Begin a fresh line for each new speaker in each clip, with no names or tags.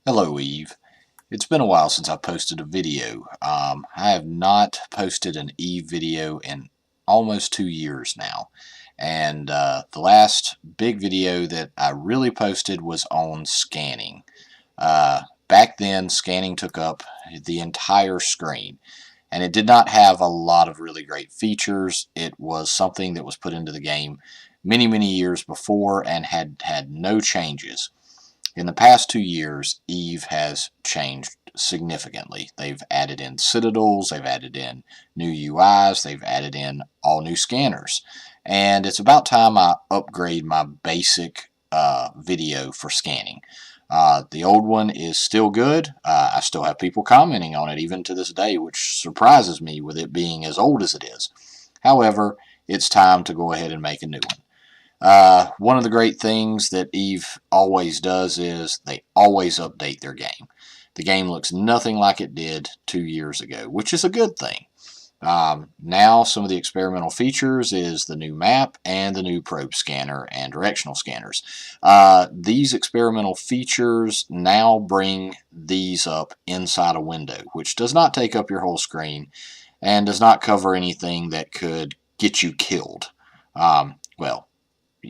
Hello, Eve. It's been a while since I posted a video. I have not posted an Eve video in almost 2 years now. And the last big video that I really posted was on scanning. Back then, scanning took up the entire screen. And it did not have a lot of really great features. It was something that was put into the game many, many years before and had no changes. In the past 2 years, Eve has changed significantly. They've added in citadels, they've added in new UIs, they've added in all new scanners. And it's about time I upgrade my basic video for scanning. The old one is still good. I still have people commenting on it even to this day, which surprises me with it being as old as it is. However, it's time to go ahead and make a new one. One of the great things that Eve always does is they always update their game. The game looks nothing like it did 2 years ago, which is a good thing. Now some of the experimental features is the new map and the new probe scanner and directional scanners. These experimental features now bring these up inside a window, which does not take up your whole screen and does not cover anything that could get you killed. Well,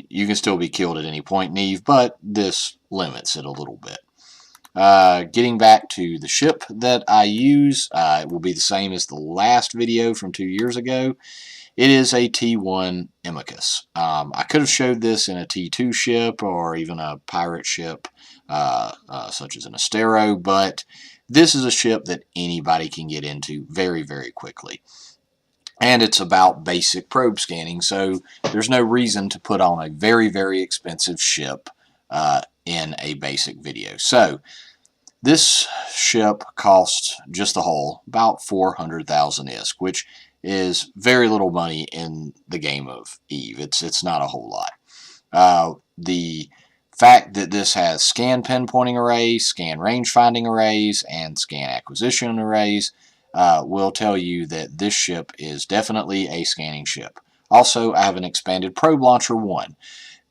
you can still be killed at any point in Eve, but this limits it a little bit. Getting back to the ship that I use, it will be the same as the last video from 2 years ago. It is a T1 Imicus. I could have showed this in a T2 ship or even a pirate ship, such as an Astero, but this is a ship that anybody can get into very, very quickly. And it's about basic probe scanning, so there's no reason to put on a very, very expensive ship in a basic video. So this ship costs just the hull about 400,000 ISK, which is very little money in the game of Eve. It's not a whole lot. The fact that this has scan pinpointing arrays, scan range finding arrays, and scan acquisition arrays will tell you that this ship is definitely a scanning ship. Also, I have an expanded probe launcher 1.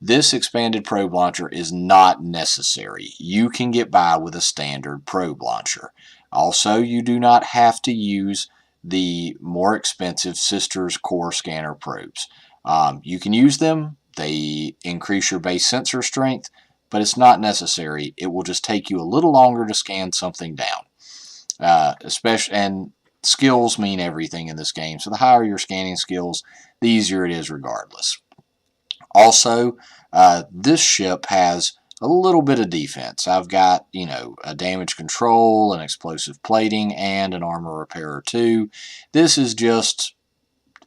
This expanded probe launcher is not necessary. You can get by with a standard probe launcher. Also, you do not have to use the more expensive Sisters Core Scanner probes. You can use them. They increase your base sensor strength, but it's not necessary. It will just take you a little longer to scan something down. And skills mean everything in this game, so the higher your scanning skills, the easier it is regardless. Also, this ship has a little bit of defense. I've got, a damage control, an explosive plating, and an armor repair or 2. This is just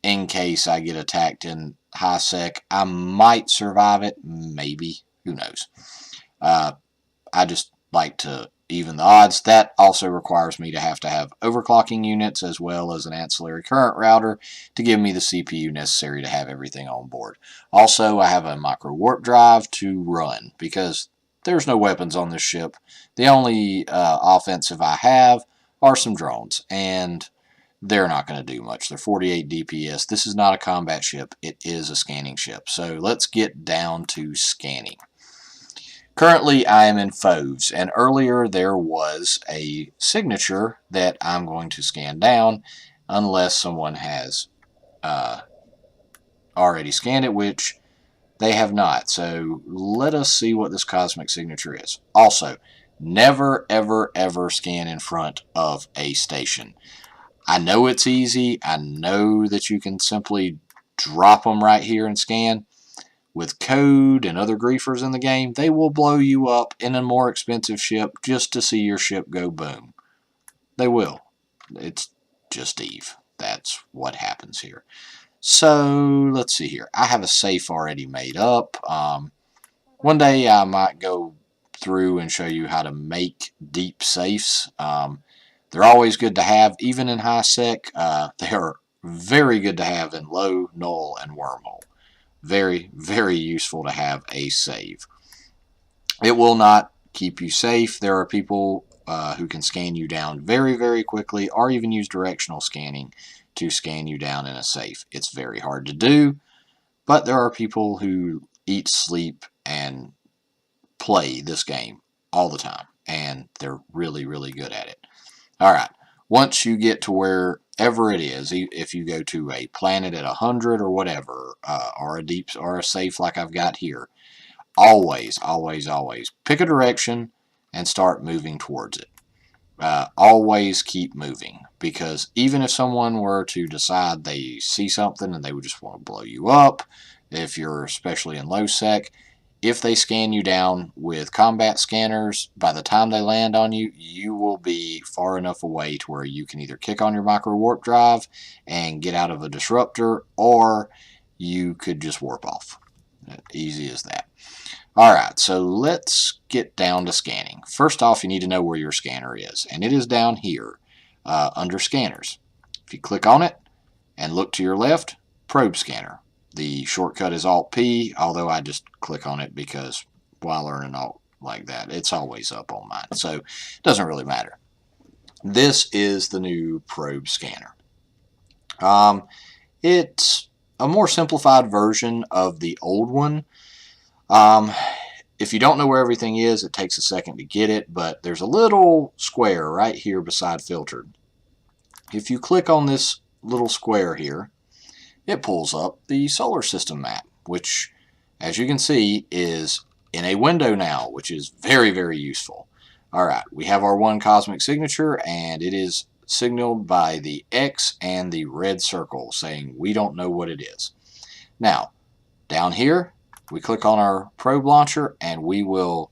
in case I get attacked in high sec. I might survive it, maybe, who knows. I just like to even the odds. That also requires me to have overclocking units as well as an ancillary current router to give me the CPU necessary to have everything on board. Also, I have a micro warp drive to run because there's no weapons on this ship. The only offensive I have are some drones, and they're not going to do much. They're 48 DPS. This is not a combat ship. It is a scanning ship. So let's get down to scanning. Currently, I am in Foves, and earlier there was a signature that I'm going to scan down unless someone has already scanned it, which they have not. So let us see what this cosmic signature is. Also, never, ever, ever scan in front of a station. I know it's easy. I know that you can simply drop them right here and scan. With code and other griefers in the game, they will blow you up in a more expensive ship just to see your ship go boom. They will. It's just Eve. That's what happens here. So, let's see here. I have a safe already made up. One day I might go through and show you how to make deep safes. They're always good to have, even in high sec. They are very good to have in low, null, and wormhole. Very, very useful to have a save. It will not keep you safe. There are people who can scan you down very, very quickly, or even use directional scanning to scan you down in a safe. It's very hard to do, but there are people who eat, sleep, and play this game all the time. and they're really, really good at it. All right. Once you get to wherever it is, if you go to a planet at 100 or whatever, or a safe like I've got here, always, always, always pick a direction and start moving towards it. Always keep moving, because even if someone were to decide they see something and they would just want to blow you up, if you're especially in low sec, if they scan you down with combat scanners, by the time they land on you, you will be far enough away to where you can either kick on your micro warp drive and get out of a disruptor, or you could just warp off. Easy as that. Alright, so let's get down to scanning. First off, you need to know where your scanner is, and it is down here under scanners. If you click on it and look to your left, probe scanner. The shortcut is Alt-P, although I just click on it because while learning Alt like that, it's always up on mine, so it doesn't really matter. This is the new probe scanner. It's a more simplified version of the old one. If you don't know where everything is, it takes a second to get it, but there's a little square right here beside filtered. If you click on this little square here, it pulls up the solar system map, which, as you can see, is in a window now, which is very, very useful. Alright, we have our one cosmic signature, and it is signaled by the X and the red circle, saying we don't know what it is. Now, down here, we click on our probe launcher, and we will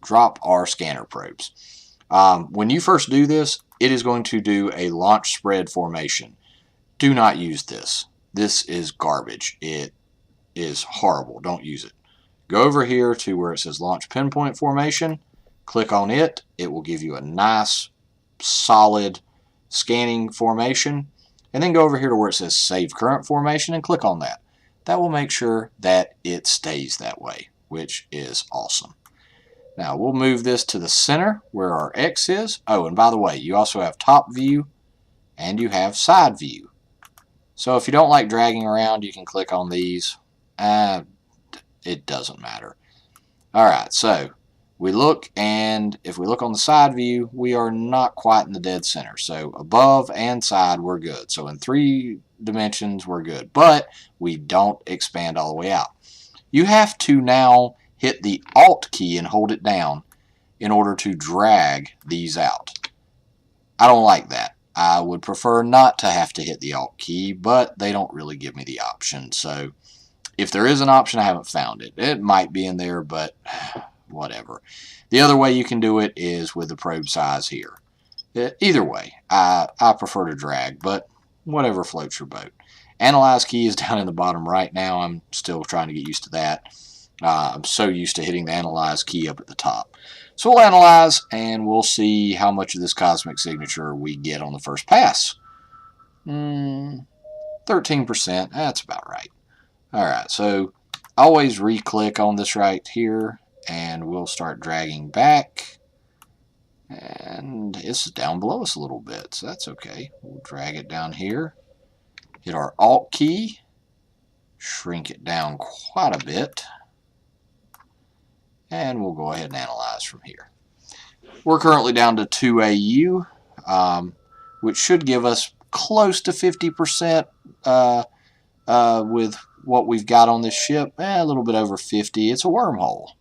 drop our scanner probes. When you first do this, it is going to do a launch spread formation. Do not use this. This is garbage. It is horrible. Don't use it. Go over here to where it says launch pinpoint formation. Click on it. It will give you a nice, solid scanning formation. And then go over here to where it says save current formation and click on that. That will make sure that it stays that way, which is awesome. Now we'll move this to the center where our X is. Oh, and by the way, you also have top view and you have side view. So if you don't like dragging around, you can click on these. It doesn't matter. Alright, so we look, and if we look on the side view, we are not quite in the dead center. So above and side, we're good. So in 3 dimensions, we're good. But we don't expand all the way out. You have to now hit the Alt key and hold it down in order to drag these out. I don't like that. I would prefer not to have to hit the Alt key, but they don't really give me the option. So if there is an option, I haven't found it. It might be in there, but whatever. The other way you can do it is with the probe size here. Either way, I prefer to drag, but whatever floats your boat. Analyze key is down in the bottom right now. I'm still trying to get used to that. I'm so used to hitting the analyze key up at the top. So we'll analyze, and we'll see how much of this cosmic signature we get on the first pass. 13%, that's about right. Alright, so always re-click on this right here, and we'll start dragging back. And it's down below us a little bit, so that's okay. We'll drag it down here, hit our Alt key, shrink it down quite a bit, and we'll go ahead and analyze from here. We're currently down to 2 AU, which should give us close to 50% with what we've got on this ship. A little bit over 50. It's a wormhole.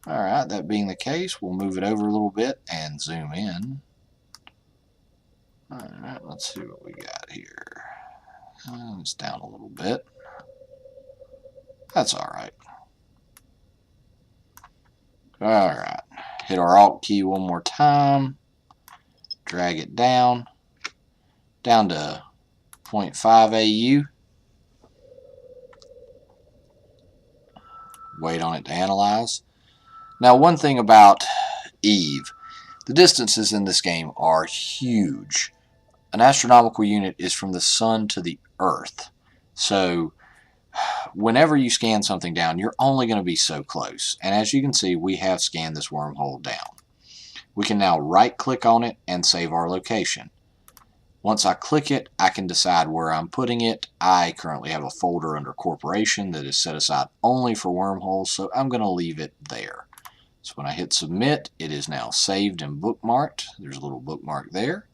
Alright, that being the case, we'll move it over a little bit and zoom in. Alright, let's see what we got here. It's down a little bit. That's alright. Alright, hit our Alt key one more time, drag it down to 0.5 AU, wait on it to analyze. Now one thing about Eve, the distances in this game are huge. An astronomical unit is from the sun to the earth, so whenever you scan something down, you're only going to be so close. And as you can see, we have scanned this wormhole down. We can now right click on it and save our location. Once I click it, I can decide where I'm putting it. I currently have a folder under corporation that is set aside only for wormholes, so I'm going to leave it there. So when I hit submit, it is now saved and bookmarked. There's a little bookmark there.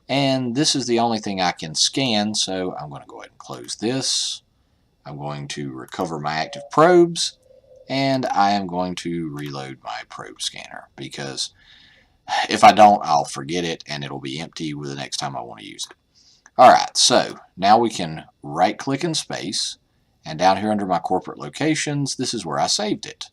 And this is the only thing I can scan, so I'm going to go ahead and close this. I'm going to recover my active probes, and I am going to reload my probe scanner, because if I don't, I'll forget it and it'll be empty the next time I want to use it. Alright, so now we can right click in space, and down here under my corporate locations, this is where I saved it.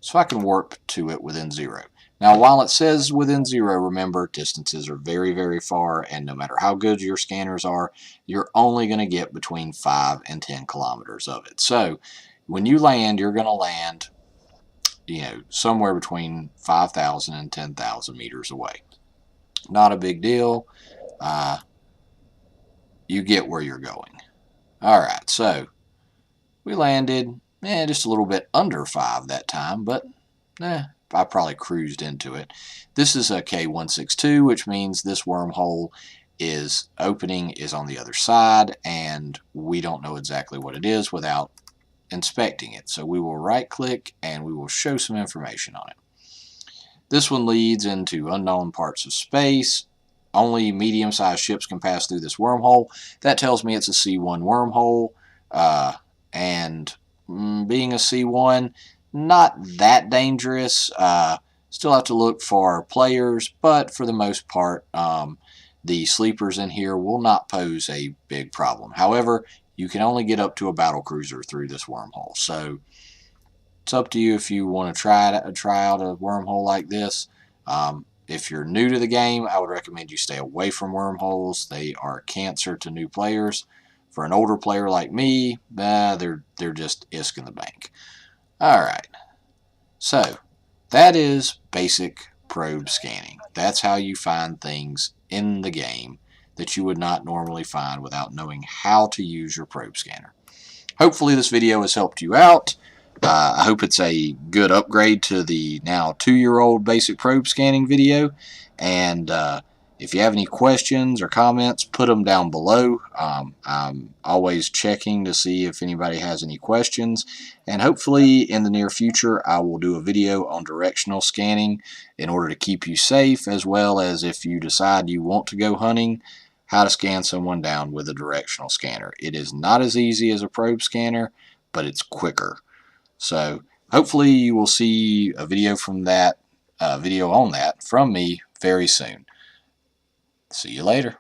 So I can warp to it within 0. Now while it says within 0, remember distances are very, very far, and no matter how good your scanners are, you're only going to get between 5 and 10 kilometers of it. So when you land, you're going to land, somewhere between 5,000 and 10,000 meters away. Not a big deal. You get where you're going. Alright, so we landed just a little bit under 5 that time, but I probably cruised into it. This is a K162, which means this wormhole opening is on the other side, and we don't know exactly what it is without inspecting it. So we will right click and we will show some information on it. This one leads into unknown parts of space. Only medium-sized ships can pass through this wormhole. That tells me it's a C1 wormhole, and being a C1, not that dangerous. Still have to look for players, but for the most part, the sleepers in here will not pose a big problem. However, you can only get up to a battle cruiser through this wormhole, so it's up to you if you want to try out a wormhole like this. If you're new to the game, I would recommend you stay away from wormholes. They are cancer to new players. For an older player like me, they're just isk in the bank. Alright, so that is basic probe scanning. That's how you find things in the game that you would not normally find without knowing how to use your probe scanner. Hopefully this video has helped you out. I hope it's a good upgrade to the now 2-year-old basic probe scanning video. And if you have any questions or comments, put them down below. I'm always checking to see if anybody has any questions. And hopefully in the near future I will do a video on directional scanning in order to keep you safe, as well as if you decide you want to go hunting, how to scan someone down with a directional scanner. It is not as easy as a probe scanner, but it's quicker. So hopefully you will see a video from that, from me very soon. See you later.